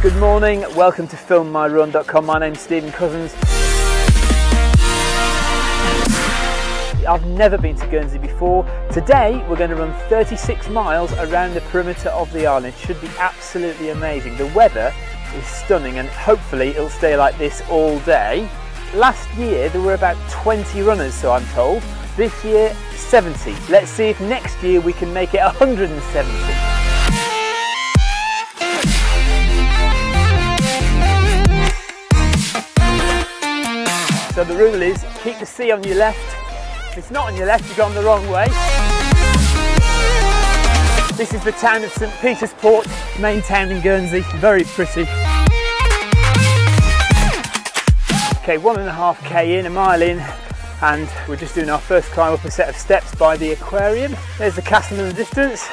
Good morning, welcome to filmmyrun.com. My name's Stephen Cousins. I've never been to Guernsey before. Today we're going to run 36 miles around the perimeter of the island. It should be absolutely amazing. The weather is stunning and hopefully it'll stay like this all day. Last year there were about 20 runners, so I'm told. This year 70. Let's see if next year we can make it 170. So the rule is, keep the sea on your left. If it's not on your left, you've gone the wrong way. This is the town of St. Peter's Port, main town in Guernsey, very pretty. Okay, 1.5k in, a mile in, and we're just doing our first climb up a set of steps by the aquarium. There's the castle in the distance.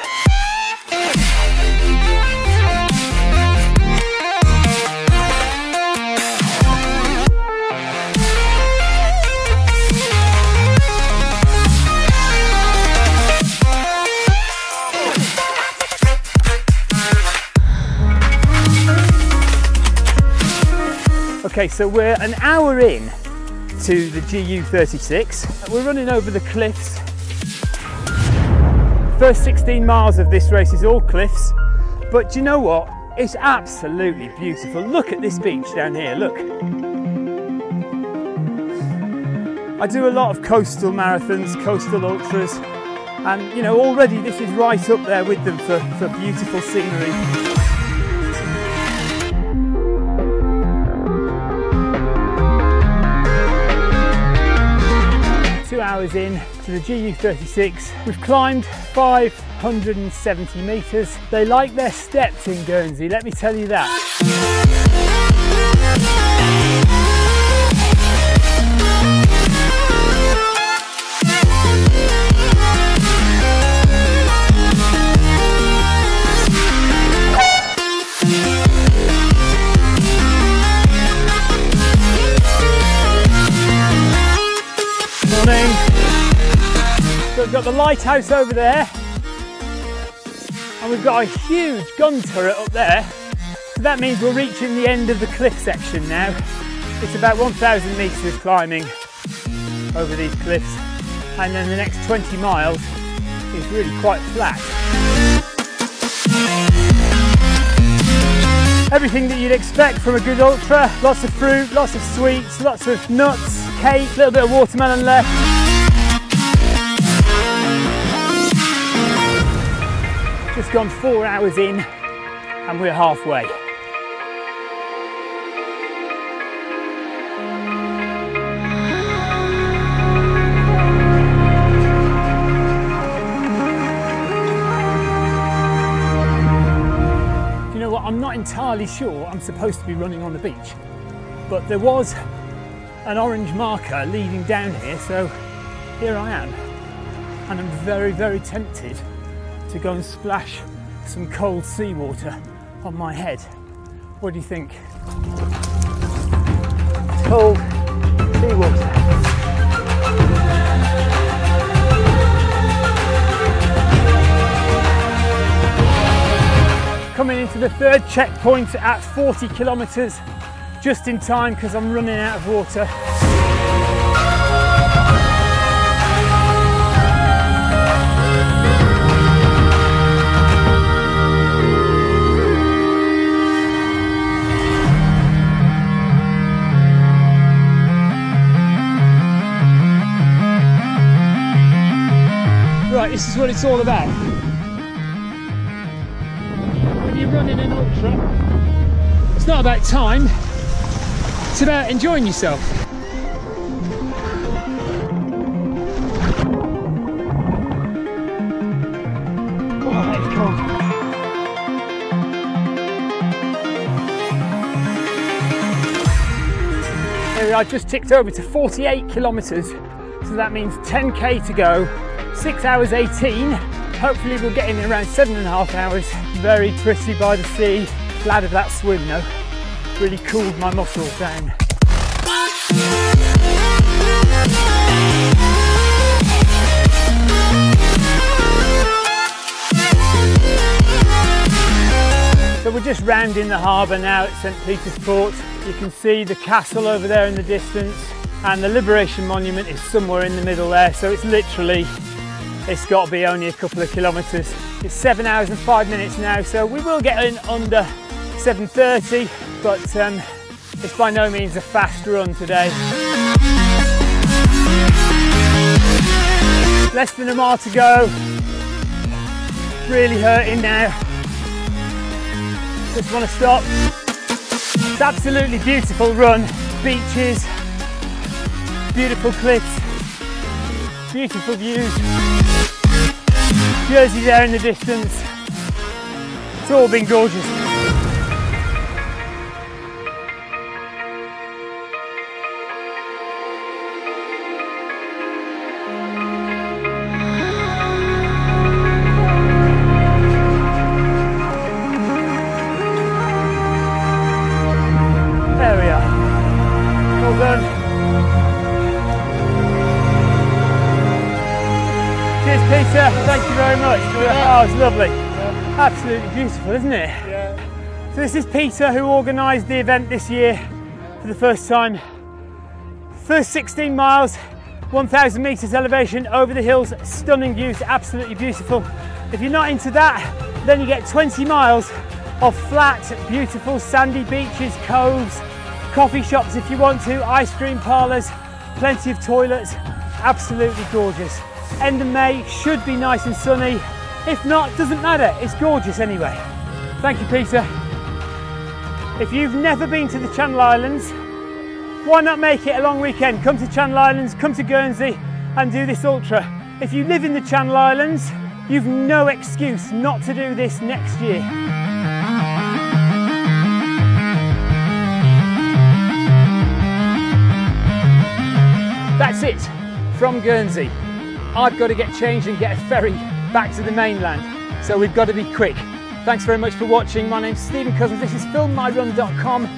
Okay, so we're an hour in to the GU36. We're running over the cliffs. First 16 miles of this race is all cliffs, but do you know what? It's absolutely beautiful. Look at this beach down here, look. I do a lot of coastal marathons, coastal ultras, and you know, already this is right up there with them for beautiful scenery. Hours in to the GU36. We've climbed 570 metres. They like their steps in Guernsey, let me tell you that. So we've got the lighthouse over there, and we've got a huge gun turret up there. So that means we're reaching the end of the cliff section now. It's about 1,000 metres climbing over these cliffs, and then the next 20 miles is really quite flat. Everything that you'd expect from a good ultra. Lots of fruit, lots of sweets, lots of nuts, cake, a little bit of watermelon left. Just gone 4 hours in and we're halfway. You know what, I'm not entirely sure I'm supposed to be running on the beach, but there was an orange marker leading down here, so here I am, and I'm very, very tempted to go and splash some cold seawater on my head. What do you think? Cold seawater. Coming into the third checkpoint at 40 kilometres, just in time because I'm running out of water. Right, this is what it's all about. When you're running an ultra, it's not about time, it's about enjoying yourself. Oh, that is cold. There we are, just ticked over to 48 kilometres, so that means 10k to go. 6 hours 18, hopefully we'll get in around 7.5 hours. Very pretty by the sea, glad of that swim though, really cooled my muscles down. So we're just rounding the harbour now at St Peter's Port. You can see the castle over there in the distance, and the Liberation Monument is somewhere in the middle there, so it's literally, it's got to be only a couple of kilometres. It's 7 hours and 5 minutes now, so we will get in under 7:30, but it's by no means a fast run today. Less than a mile to go. Really hurting now. Just want to stop. It's absolutely beautiful run. Beaches, beautiful cliffs, beautiful views. Jersey there in the distance. It's all been gorgeous. There we are. Well done. Cheers, Peter. Thank you very much. Oh, it's lovely. Absolutely beautiful, isn't it? Yeah. So this is Peter, who organised the event this year for the first time. First 16 miles, 1,000 metres elevation over the hills, stunning views, absolutely beautiful. If you're not into that, then you get 20 miles of flat, beautiful sandy beaches, coves, coffee shops if you want to, ice cream parlours, plenty of toilets, absolutely gorgeous. End of May, should be nice and sunny. If not, doesn't matter, it's gorgeous anyway. Thank you, Peter. If you've never been to the Channel Islands, why not make it a long weekend? Come to Channel Islands, come to Guernsey and do this ultra. If you live in the Channel Islands, you've no excuse not to do this next year. That's it from Guernsey. I've got to get changed and get a ferry back to the mainland, so we've got to be quick. Thanks very much for watching. My name's Stephen Cousins, this is filmmyrun.com.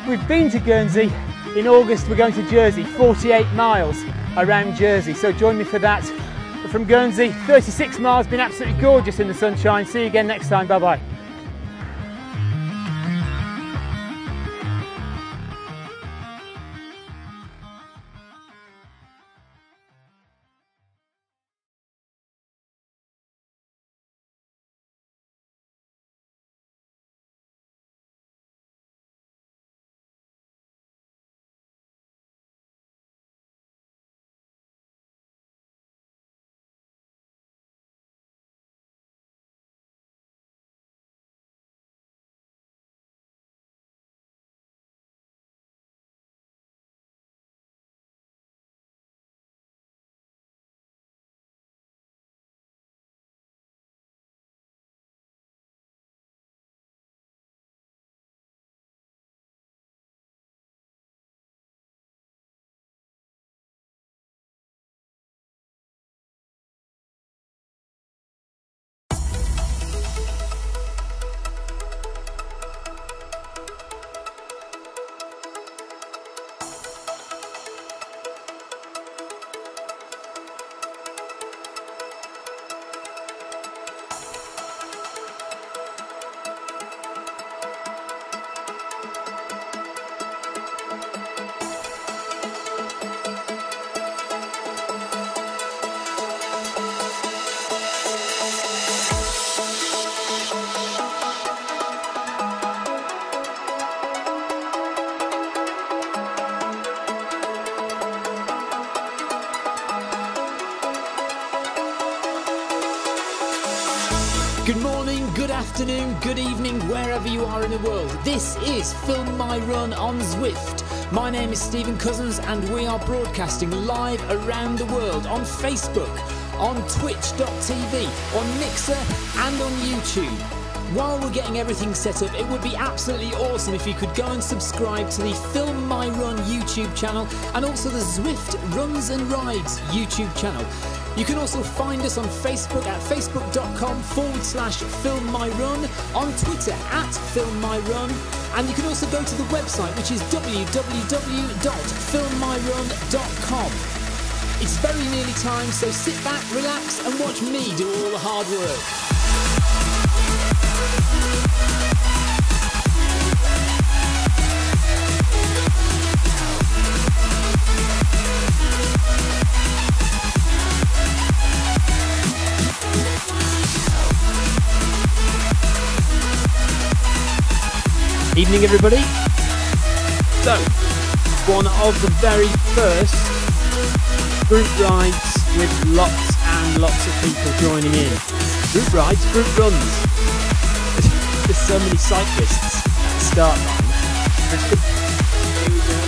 We've been to Guernsey. In August we're going to Jersey, 48 miles around Jersey, so join me for that. But from Guernsey, 36 miles, been absolutely gorgeous in the sunshine. See you again next time, bye bye. Good morning, good afternoon, good evening, wherever you are in the world. This is Film My Run on Zwift. My name is Stephen Cousins and we are broadcasting live around the world on Facebook, on twitch.tv, on Mixer and on YouTube. While we're getting everything set up, it would be absolutely awesome if you could go and subscribe to the Film My Run YouTube channel and also the Zwift Runs and Rides YouTube channel. You can also find us on Facebook at facebook.com/filmmyrun, on Twitter at filmmyrun, and you can also go to the website, which is www.filmmyrun.com. It's very nearly time, so sit back, relax and watch me do all the hard work. Evening everybody. So, one of the very first group rides with lots and lots of people joining in. Group rides, group runs. There's so many cyclists at the start line. Here we go.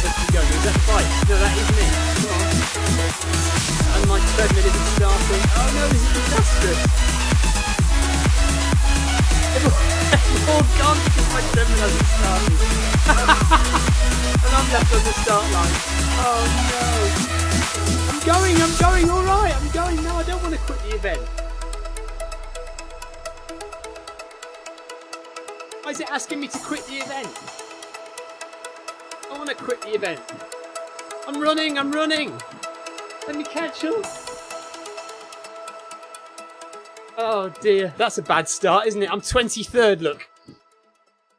Let's keep going. Is that the bike? No, that is me. Come on. And my treadmill isn't starting. Oh no, this is disastrous. It's all gone because my treadmill hasn't started. And I'm left on the start line. Oh no. I'm going, alright, I'm going. No, I don't want to quit the event. Why is it asking me to quit the event? I want to quit the event. I'm running. Let me catch up. Oh dear, that's a bad start, isn't it? I'm 23rd, look.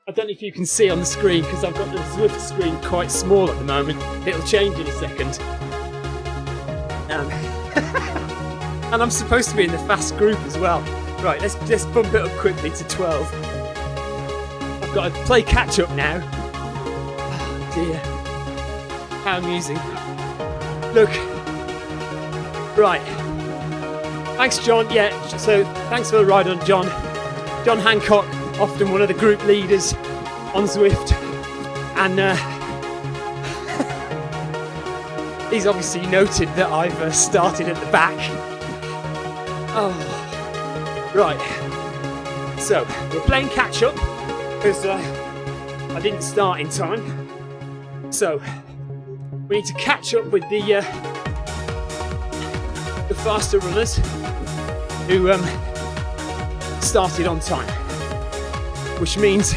I don't know if you can see on the screen because I've got the Zwift screen quite small at the moment. It'll change in a second. And I'm supposed to be in the fast group as well. Right, let's just bump it up quickly to 12. I've got to play catch up now. Oh dear. How amusing. Look. Right. Thanks, John. Yeah, so thanks for the ride on John. John Hancock, often one of the group leaders on Zwift. And he's obviously noted that I've started at the back. Oh, right. So, we're playing catch up because I didn't start in time. So, we need to catch up with the faster runners who started on time, which means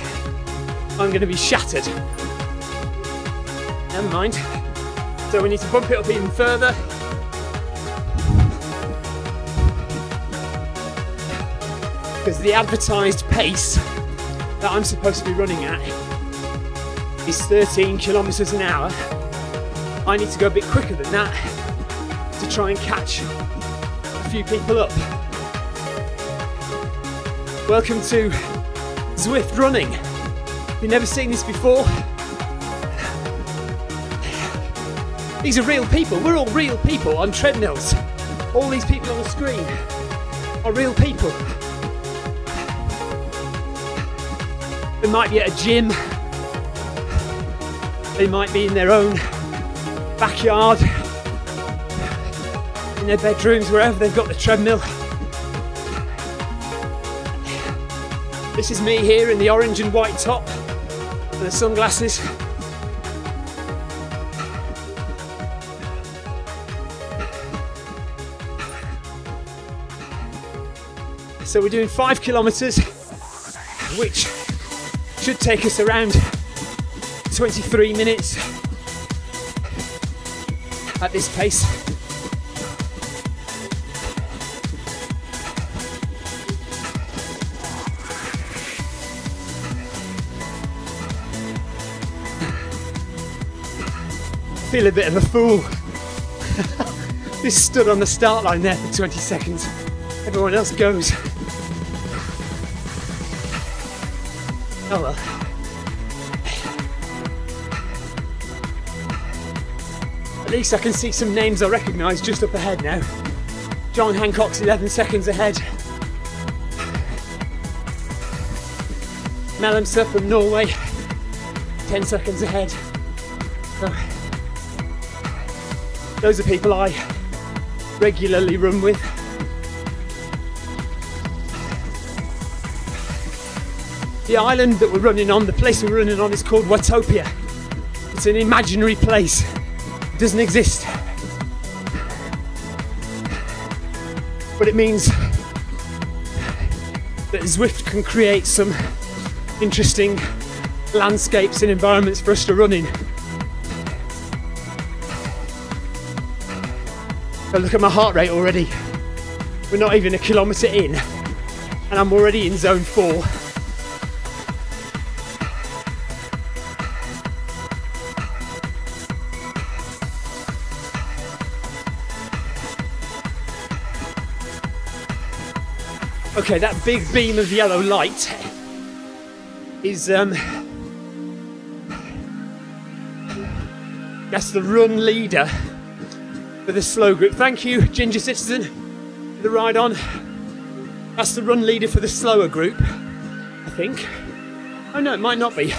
I'm going to be shattered. Never mind. So we need to bump it up even further. Because the advertised pace that I'm supposed to be running at is 13 kilometers an hour. I need to go a bit quicker than that to try and catch a few people up. Welcome to Zwift running. If you've never seen this before, these are real people. We're all real people on treadmills. All these people on the screen are real people. They might be at a gym. They might be in their own backyard, in their bedrooms, wherever they've got the treadmill. This is me here in the orange and white top and the sunglasses. So we're doing 5 kilometers, which should take us around 23 minutes at this pace. Feel a bit of a fool. Just stood on the start line there for 20 seconds. Everyone else goes. Oh well. At least I can see some names I recognise just up ahead now. John Hancock's 11 seconds ahead. Mellemse from Norway, 10 seconds ahead. So, those are people I regularly run with. The island that we're running on, the place we're running on, is called Watopia. It's an imaginary place. It doesn't exist. But it means that Zwift can create some interesting landscapes and environments for us to run in. So look at my heart rate already. We're not even a kilometre in and I'm already in zone 4. Okay, that big beam of yellow light is that's the run leader for the slow group. Thank you, Ginger Citizen, for the ride on. That's the run leader for the slower group, I think. Oh no, it might not be.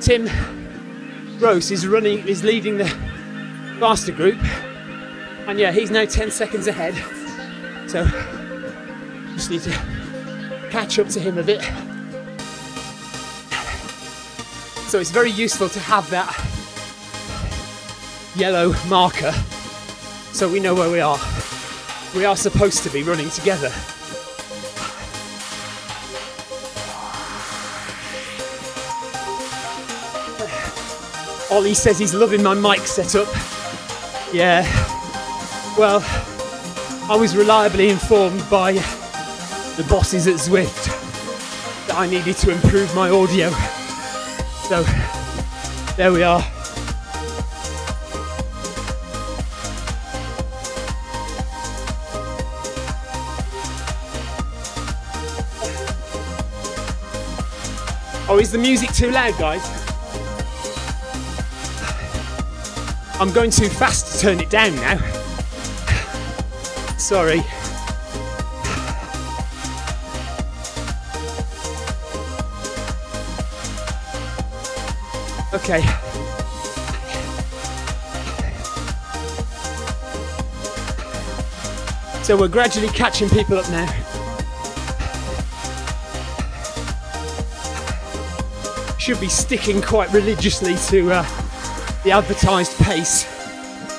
Tim Rose is leading the faster group, and yeah, he's now 10 seconds ahead. So just need to catch up to him a bit. So it's very useful to have that yellow marker so we know where we are. We are supposed to be running together. Ollie says he's loving my mic setup. Yeah, well, I was reliably informed by the bosses at Zwift that I needed to improve my audio. So, there we are. Oh, is the music too loud, guys? I'm going too fast to turn it down now. Sorry. Okay. So we're gradually catching people up now. Should be sticking quite religiously to the advertised pace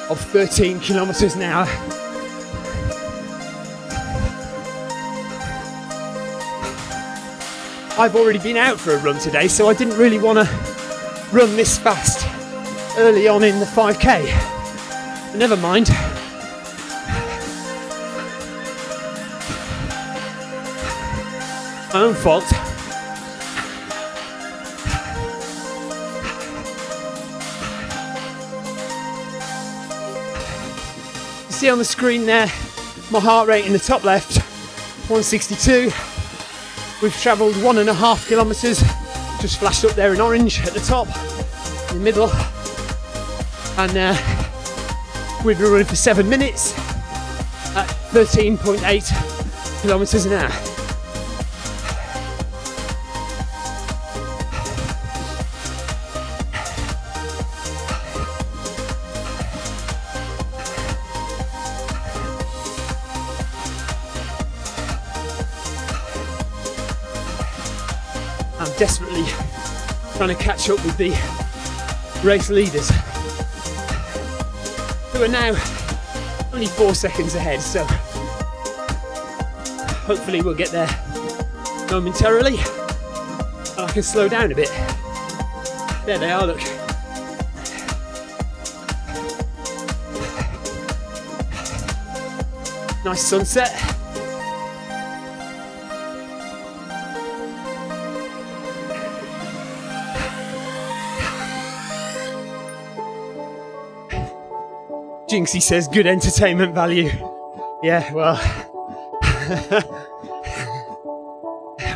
of 13 kilometers an hour. I've already been out for a run today, so I didn't really want to run this fast early on in the 5k. But never mind. My own fault. See on the screen there, my heart rate in the top left, 162. We've travelled 1.5 kilometres, just flashed up there in orange at the top, in the middle, and we've been running for 7 minutes at 13.8 kilometres an hour. I'm desperately trying to catch up with the race leaders, who are now only 4 seconds ahead, so hopefully we'll get there momentarily and I can slow down a bit. There they are, look. Nice sunset. Jinxie says good entertainment value. Yeah, well,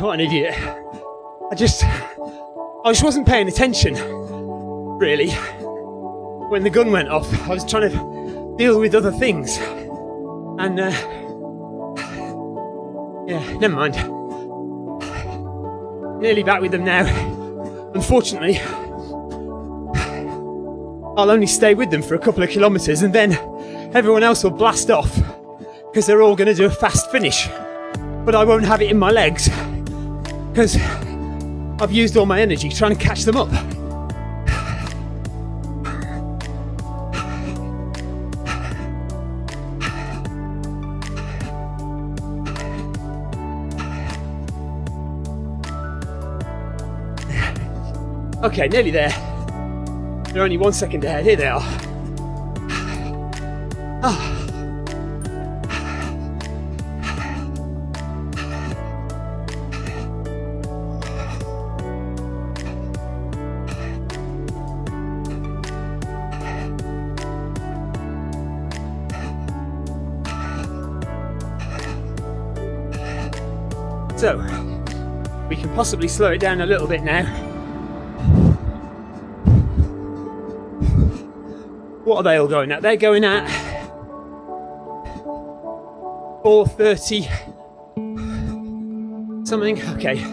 what an idiot. I just wasn't paying attention, really. When the gun went off, I was trying to deal with other things. And, yeah, never mind. Nearly back with them now. Unfortunately, I'll only stay with them for a couple of kilometres and then everyone else will blast off because they're all going to do a fast finish. But I won't have it in my legs because I've used all my energy trying to catch them up. Okay, nearly there. They're only 1 second ahead. Here they are. Ah. So we can possibly slow it down a little bit now. What are they all going at? They're going at 4:30 something. Okay,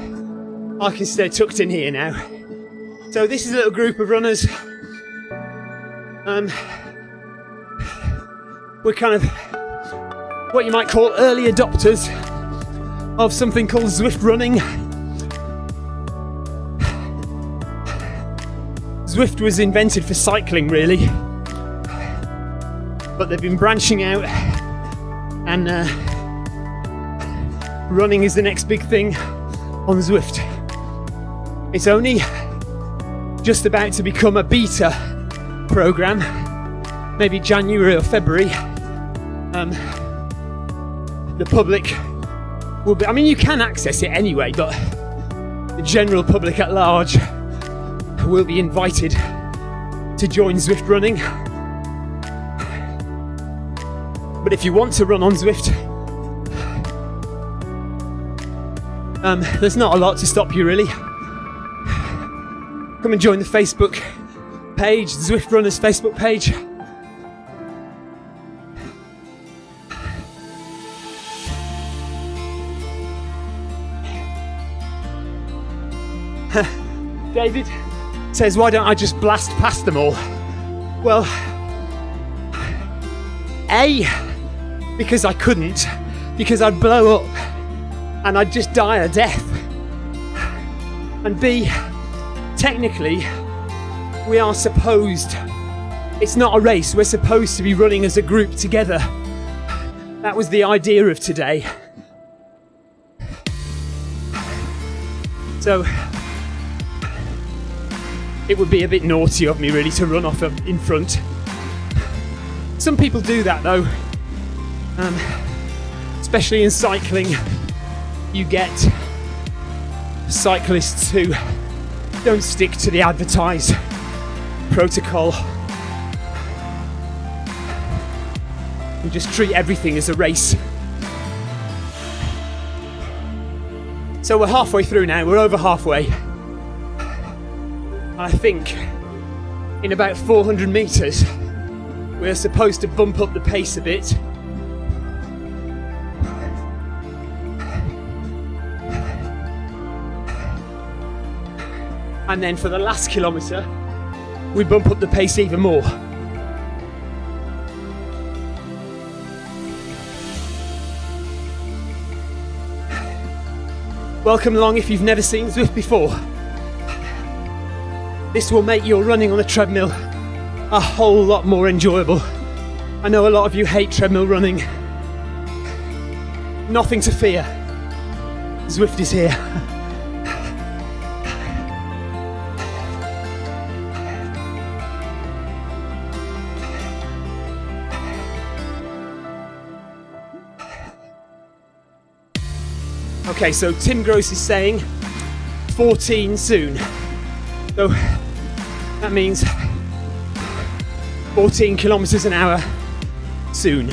I can stay tucked in here now. So this is a little group of runners. We're kind of what you might call early adopters of something called Zwift running. Zwift was invented for cycling, really, but they've been branching out, and running is the next big thing on Zwift. It's only just about to become a beta program, maybe January or February. The public will be, I mean, you can access it anyway, but the general public at large will be invited to join Zwift running. But if you want to run on Zwift, there's not a lot to stop you, really. Come and join the Facebook page, Zwift Runners Facebook page. David says, why don't I just blast past them all? Well, A, because I couldn't, because I'd blow up and I'd just die a death. And B, technically, we are supposed, it's not a race, we're supposed to be running as a group together. That was the idea of today. So, it would be a bit naughty of me, really, to run off in front. Some people do that, though. Especially in cycling, you get cyclists who don't stick to the advertised protocol and just treat everything as a race. So we're halfway through now, we're over halfway. I think in about 400 metres we're supposed to bump up the pace a bit. And then for the last kilometre we bump up the pace even more. Welcome along if you've never seen Zwift before. This will make your running on a treadmill a whole lot more enjoyable. I know a lot of you hate treadmill running. Nothing to fear. Zwift is here. Okay, so Tim Gross is saying 14 soon. So that means 14 kilometers an hour soon.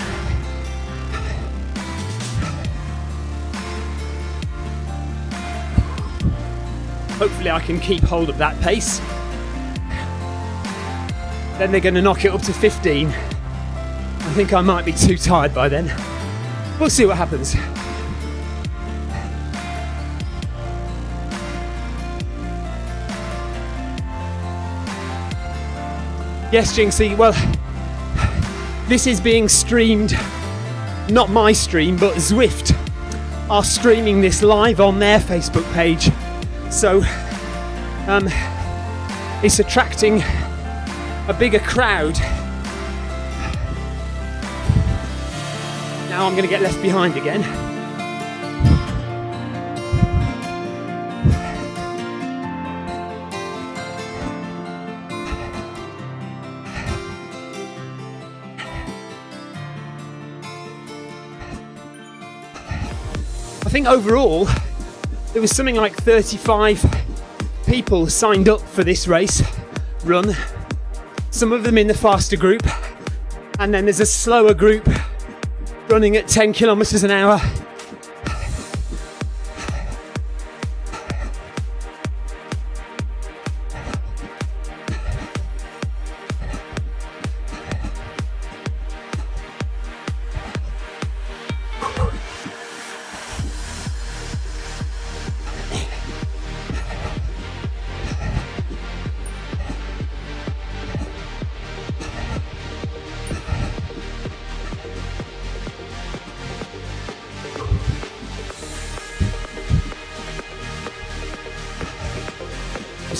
Hopefully I can keep hold of that pace. Then they're going to knock it up to 15. I think I might be too tired by then. We'll see what happens. Yes, Jinxie, well, this is being streamed, not my stream, but Zwift are streaming this live on their Facebook page. So, it's attracting a bigger crowd. Now I'm going to get left behind again. I think overall there was something like 35 people signed up for this race run. Some of them in the faster group, and then there's a slower group running at 10 kilometers an hour.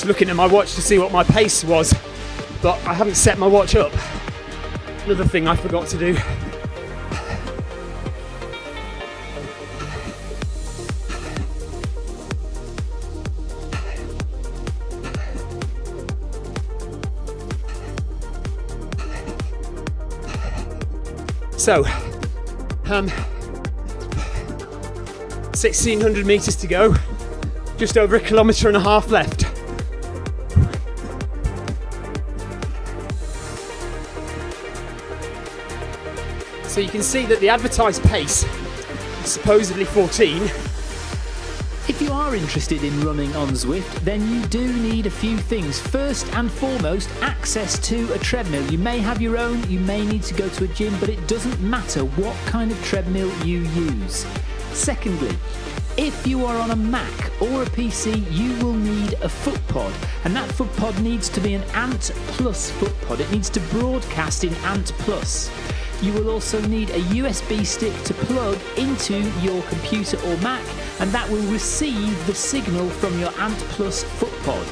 Just looking at my watch to see what my pace was, but I haven't set my watch up. Another thing I forgot to do. So, 1600 meters to go, just over 1.5 kilometers left. So you can see that the advertised pace is supposedly 14. If you are interested in running on Zwift, then you do need a few things. First and foremost, access to a treadmill. You may have your own, you may need to go to a gym, but it doesn't matter what kind of treadmill you use. Secondly, if you are on a Mac or a PC, you will need a foot pod, and that foot pod needs to be an Ant Plus foot pod. It needs to broadcast in Ant Plus. You will also need a USB stick to plug into your computer or Mac, and that will receive the signal from your Ant Plus foot pod.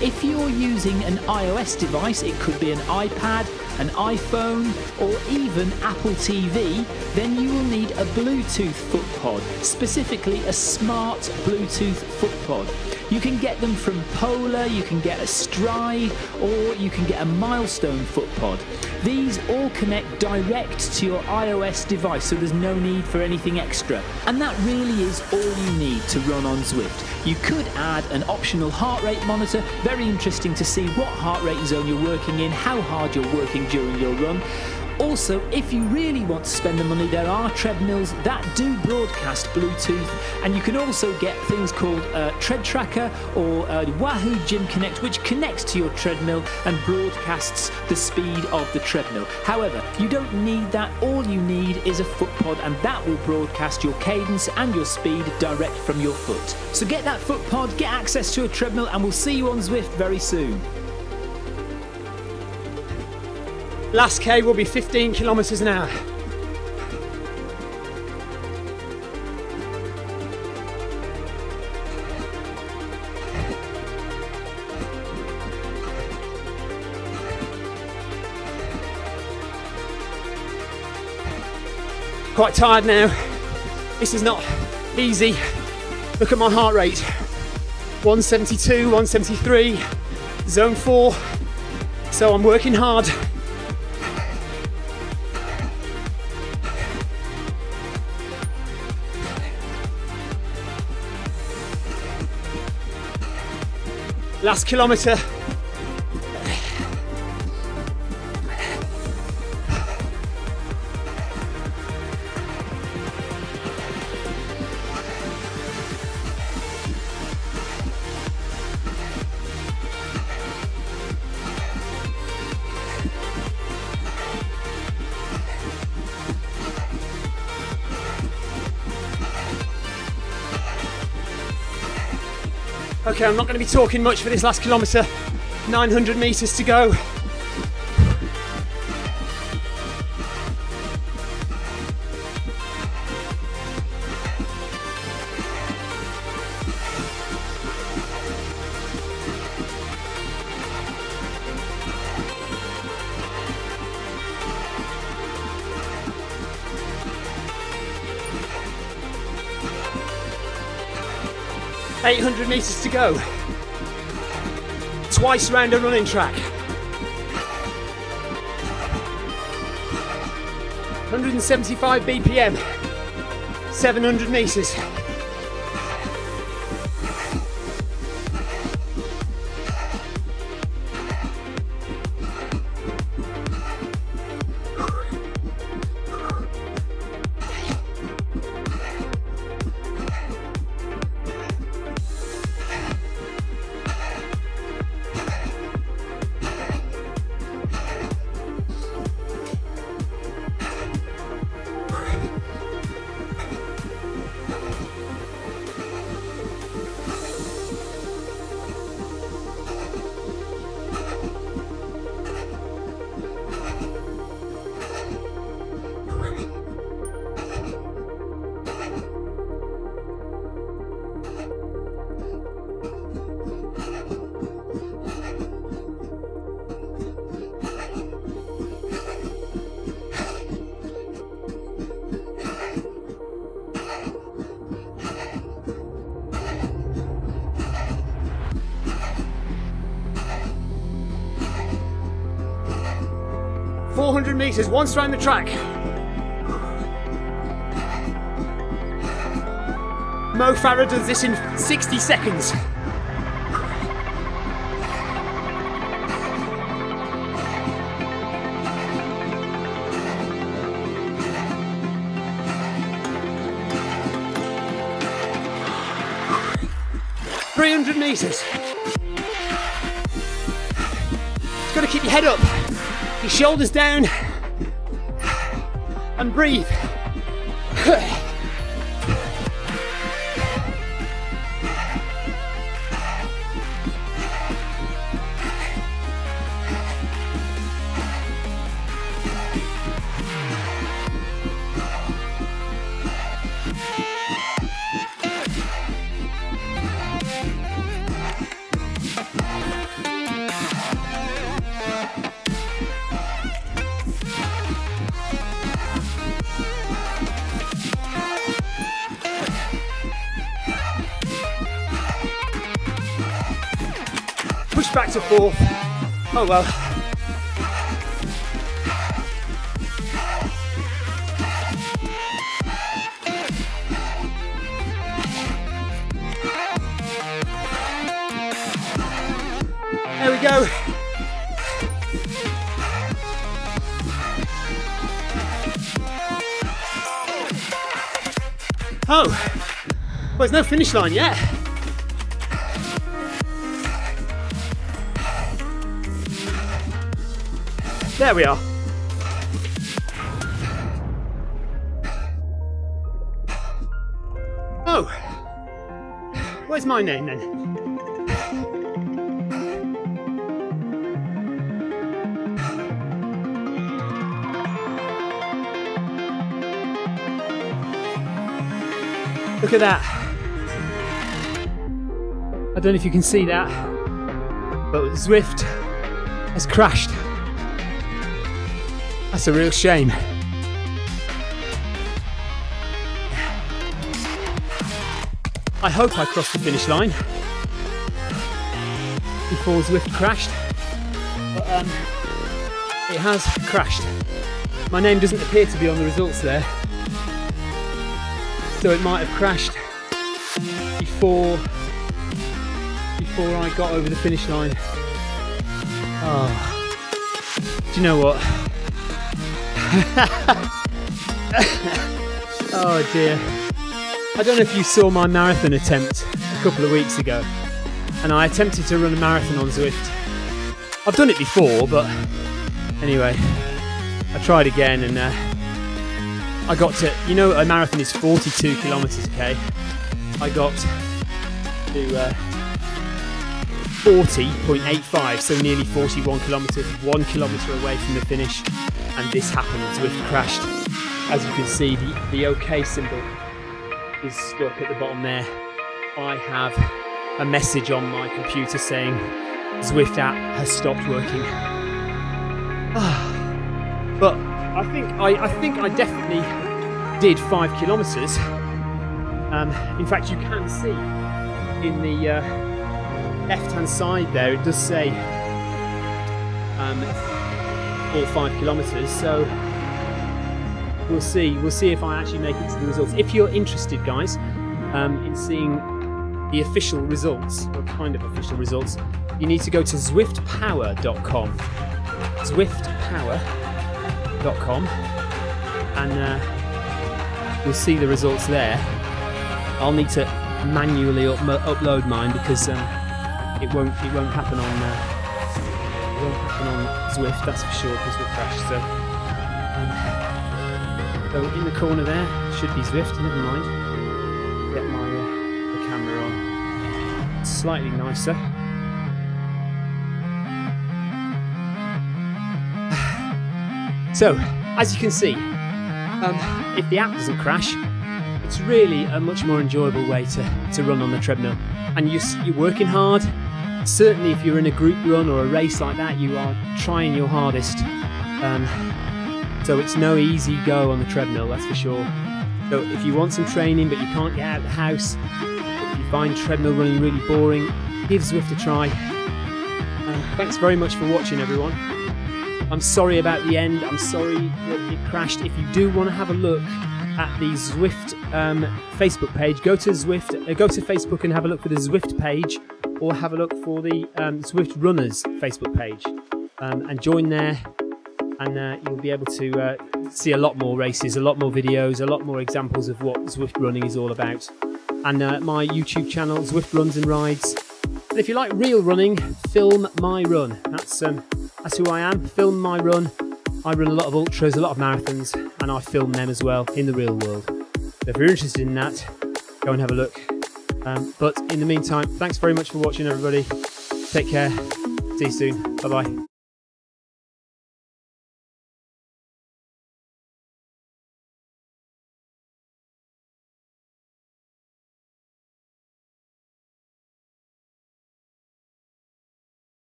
If you're using an iOS device, it could be an iPad, an iPhone, or even Apple TV, then you will need a Bluetooth foot pod, specifically a smart Bluetooth foot pod. You can get them from Polar, you can get a Stride, or you can get a Milestone foot pod. These all connect direct to your iOS device, so there's no need for anything extra. And that really is all you need to run on Zwift. You could add an optional heart rate monitor, very interesting to see what heart rate zone you're working in, how hard you're working during your run. Also, if you really want to spend the money, there are treadmills that do broadcast Bluetooth, and you can also get things called Tread Tracker or Wahoo Gym Connect, which connects to your treadmill and broadcasts the speed of the treadmill. However, you don't need that. All you need is a foot pod, and that will broadcast your cadence and your speed direct from your foot. So get that foot pod, get access to a treadmill, and we'll see you on Zwift very soon. Last K will be 15 kilometers an hour. Quite tired now. This is not easy. Look at my heart rate. 172, 173, zone 4. So I'm working hard. Last kilometre. Okay, I'm not going to be talking much for this last kilometre. 900 metres to go. $800 meters to go. Twice round a running track. 175 BPM. 700 meters. 400 metres, once round the track. Mo Farah does this in 60 seconds. $300 metres. You've got to keep your head up, your shoulders down, and breathe. Push back to fourth. Oh well. There we go. Oh, well, there's no finish line yet. There we are. Oh, where's my name then? Look at that. I don't know if you can see that, but Zwift has crashed. That's a real shame. I hope I crossed the finish line before Zwift crashed, but it has crashed. My name doesn't appear to be on the results there, so it might have crashed before I got over the finish line. Oh, do you know what? Oh dear. I don't know if you saw my marathon attempt a couple of weeks ago, and I attempted to run a marathon on Zwift. I've done it before, but anyway, I tried again, and I got to, you know, a marathon is 42 kilometers, okay? I got to 40.85, so nearly 41 kilometers, 1 kilometer away from the finish, and this happened. Zwift crashed. As you can see, the OK symbol is stuck at the bottom there. I have a message on my computer saying Zwift app has stopped working. But I think I definitely did 5 kilometers. In fact, you can see in the left-hand side there, it does say all 5 kilometers. So we'll see if I actually make it to the results. If you're interested, guys, in seeing the official results, or kind of official results, you need to go to zwiftpower.com. Zwiftpower.com, and you'll see the results there. I'll need to manually upload mine because it won't happen on Zwift, that's for sure, because we're crashed. So in the corner there should be Zwift. Never mind. Get the camera on slightly nicer. So as you can see, if the app doesn't crash, it's really a much more enjoyable way to run on the treadmill, and you're working hard. Certainly if you're in a group run or a race like that, you are trying your hardest. So it's no easy go on the treadmill, that's for sure. So if you want some training but you can't get out of the house, if you find treadmill running really boring, give Zwift a try. Thanks very much for watching, everyone. I'm sorry about the end. I'm sorry that it crashed. If you do want to have a look at the Zwift Facebook page, go to Zwift, go to Facebook and have a look for the Zwift page, or have a look for the Zwift Runners Facebook page, and join there, and you'll be able to see a lot more races, a lot more videos, a lot more examples of what Zwift running is all about, and my YouTube channel, Zwift Runs and Rides. And if you like real running, Film My Run. That's who I am. Film My Run. I run a lot of ultras, a lot of marathons, and I film them as well in the real world. So if you're interested in that, go and have a look. But in the meantime, thanks very much for watching, everybody. Take care. See you soon. Bye-bye.